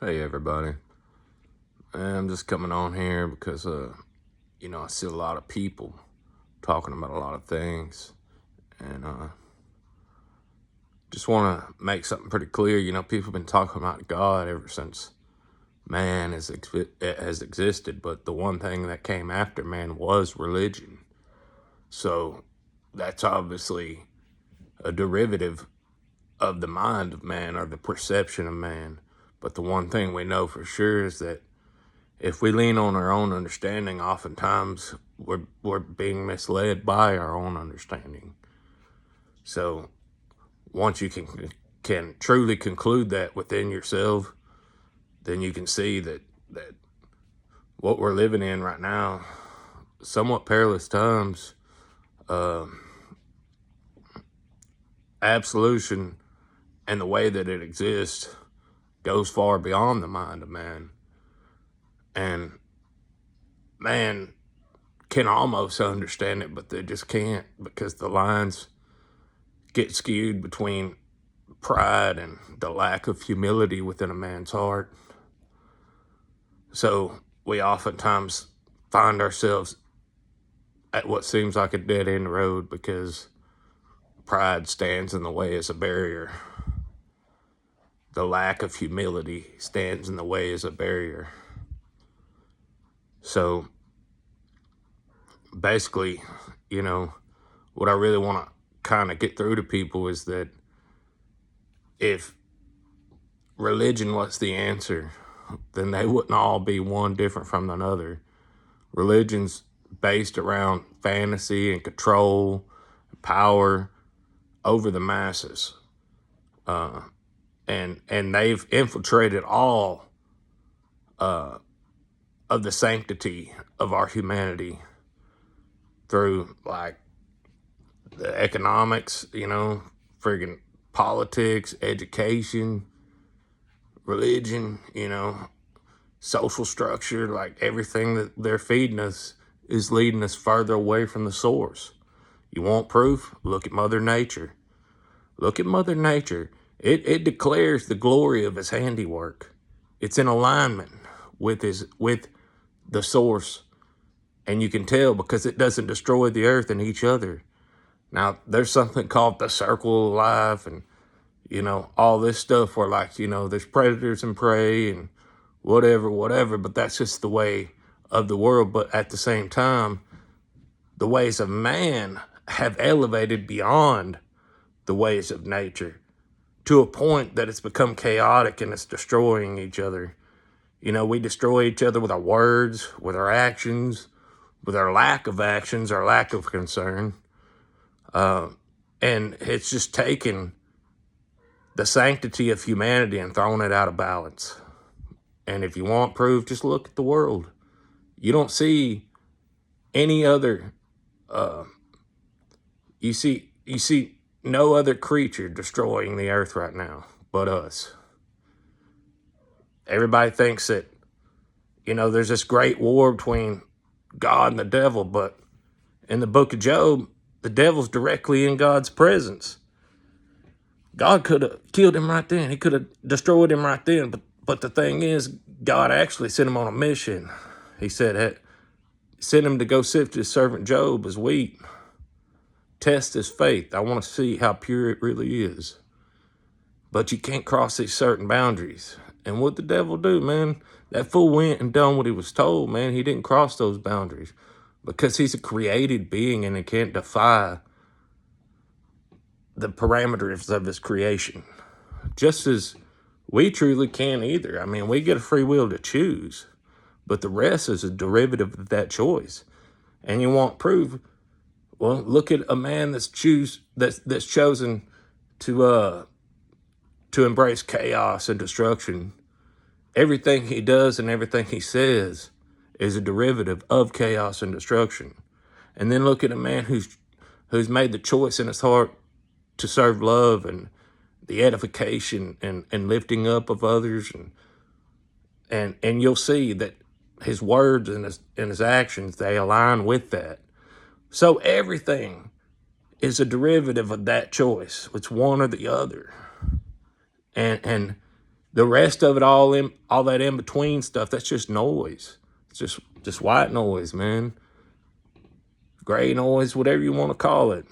Hey everybody. I'm just coming on here because I see a lot of people talking about a lot of things, and just want to make something pretty clear. People have been talking about God ever since man has existed, but the one thing that came after man was religion. So that's obviously a derivative of the mind of man or the perception of man. But the one thing we know for sure is that if we lean on our own understanding, oftentimes we're being misled by our own understanding. So once you can truly conclude that within yourself, then you can see that what we're living in right now, somewhat perilous times, absolution and the way that it exists goes far beyond the mind of man. And man can almost understand it, but they just can't, because the lines get skewed between pride and the lack of humility within a man's heart. So we oftentimes find ourselves at what seems like a dead end road because pride stands in the way as a barrier. The lack of humility stands in the way as a barrier. So basically, what I really want to kind of get through to people is that if religion was the answer, then they wouldn't all be one different from another. Religion's based around fantasy and control, power over the masses. And they've infiltrated all of the sanctity of our humanity through like the economics, friggin' politics, education, religion, social structure. Like everything that they're feeding us is leading us further away from the source. You want proof? Look at Mother Nature. Look at Mother Nature. It declares the glory of his handiwork. It's in alignment with the source. And you can tell because it doesn't destroy the earth and each other. Now, there's something called the circle of life and, all this stuff where there's predators and prey and whatever, but that's just the way of the world. But at the same time, the ways of man have elevated beyond the ways of nature to a point that it's become chaotic and it's destroying each other. We destroy each other with our words, with our actions, with our lack of actions, our lack of concern. And it's just taken the sanctity of humanity and thrown it out of balance. And if you want proof, just look at the world. You don't see any other, you see no other creature destroying the earth right now but us. Everybody thinks that, there's this great war between God and the devil, but in the book of Job, the devil's directly in God's presence. God could have killed him right then. He could have destroyed him right then. But the thing is, God actually sent him on a mission. He said, sent him to go sift his servant Job as wheat. Test his faith. I want to see how pure it really is. But you can't cross these certain boundaries. And what the devil do, man? That fool went and done what he was told, man. He didn't cross those boundaries because he's a created being and he can't defy the parameters of his creation, just as we truly can't either. I mean, we get a free will to choose, but the rest is a derivative of that choice. And you want proof? Well, look at a man that's chosen to embrace chaos and destruction. Everything he does and everything he says is a derivative of chaos and destruction. And then look at a man who's made the choice in his heart to serve love and the edification and lifting up of others, and you'll see that his words and his actions, they align with that. So everything is a derivative of that choice. It's one or the other. And The rest of it, all that in between stuff, that's just noise. It's just white noise, man. Gray noise, whatever you want to call it.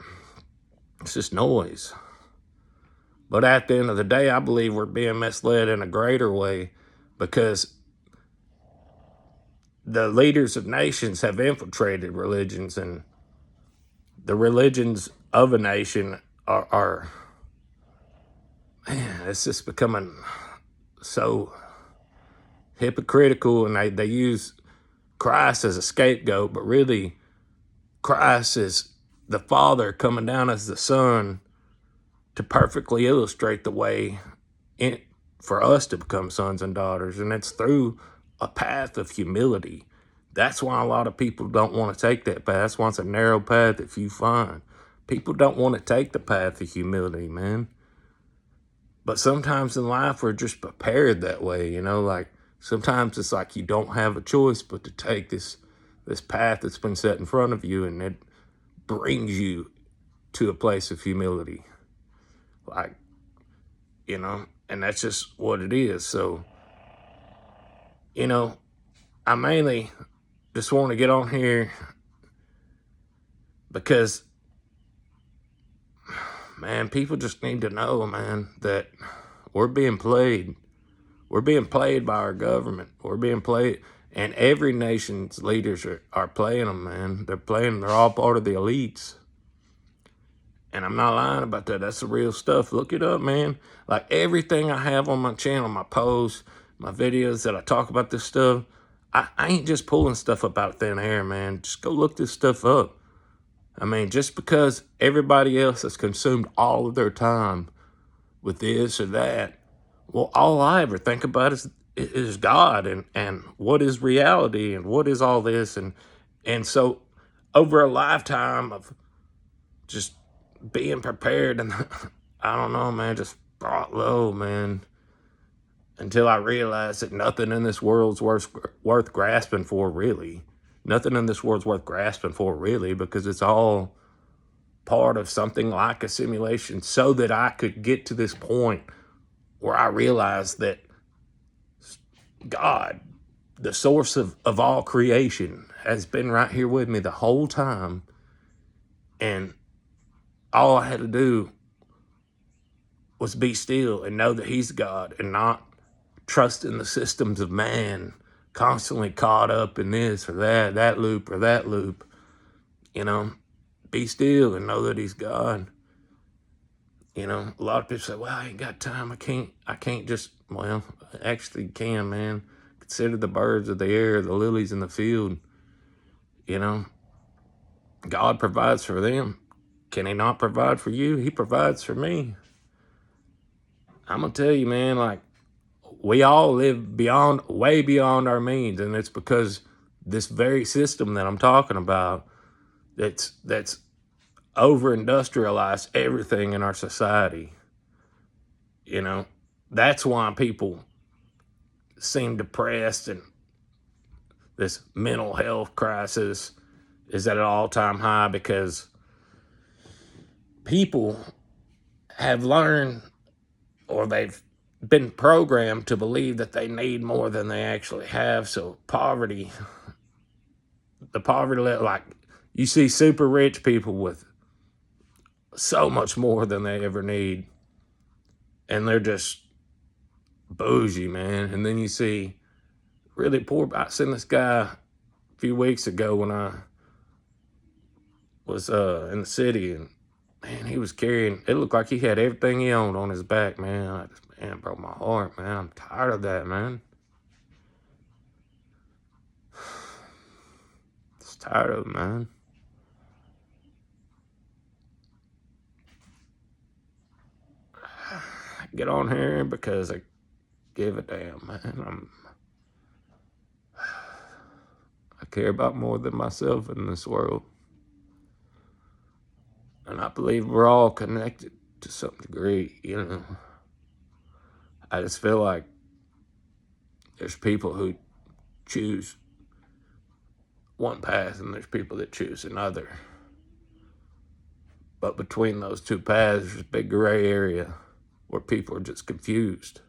It's just noise. But at the end of the day, I believe we're being misled in a greater way, because the leaders of nations have infiltrated religions, and the religions of a nation are man, it's just becoming so hypocritical, and they use Christ as a scapegoat, but really Christ is the Father coming down as the Son to perfectly illustrate the way for us to become sons and daughters, and it's through a path of humility. That's why a lot of people don't want to take that path. That's why it's a narrow path that few find. People don't want to take the path of humility, man. But sometimes in life, we're just prepared that way, you know? Like, sometimes it's like you don't have a choice but to take this path that's been set in front of you, and it brings you to a place of humility. Like, you know, and that's just what it is. So, you know, I mainly just want to get on here because, man, people just need to know, man, that we're being played. We're being played by our government. We're being played, and every nation's leaders are playing them, man. They're all part of the elites. And I'm not lying about that. That's the real stuff. Look it up, man. Like, everything I have on my channel, my posts, my videos that I talk about this stuff, I ain't just pulling stuff up out of thin air, man. Just go look this stuff up. I mean, just because everybody else has consumed all of their time with this or that, well, all I ever think about is God, and what is reality, and what is all this. And so over a lifetime of just being prepared, and I don't know, man, just brought low, man, until I realized that nothing in this world's worth grasping for, really. Nothing in this world's worth grasping for, really, because it's all part of something like a simulation, so that I could get to this point where I realized that God, the source of all creation, has been right here with me the whole time, and all I had to do was be still and know that he's God, and not trust in the systems of man, constantly caught up in this or that loop or that loop. You know, be still and know that he's God. You know, a lot of people say, well, I ain't got time. I can't just, well, actually you can, man. Consider the birds of the air, the lilies in the field. You know, God provides for them. Can he not provide for you? He provides for me. I'm going to tell you, man, like, we all live way beyond our means. And it's because this very system that I'm talking about, that's over-industrialized everything in our society. You know, that's why people seem depressed, and this mental health crisis is at an all-time high, because people have learned, or they've been programmed to believe that they need more than they actually have. So the poverty level, like, you see super rich people with so much more than they ever need, and they're just bougie, man. And then you see really poor. I seen this guy a few weeks ago when I was in the city, and man, he was carrying, it looked like he had everything he owned on his back, man. Man, it broke my heart, man. I'm tired of that, man. Just tired of it, man. I get on here because I give a damn, man. I care about more than myself in this world. And I believe we're all connected to some degree, you know. I just feel like there's people who choose one path, and there's people that choose another. But between those two paths, there's a big gray area where people are just confused.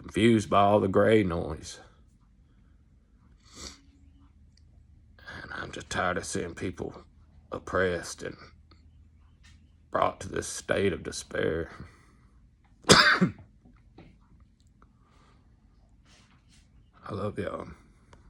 confused by all the gray noise. And I'm just tired of seeing people oppressed and brought to this state of despair. I love y'all.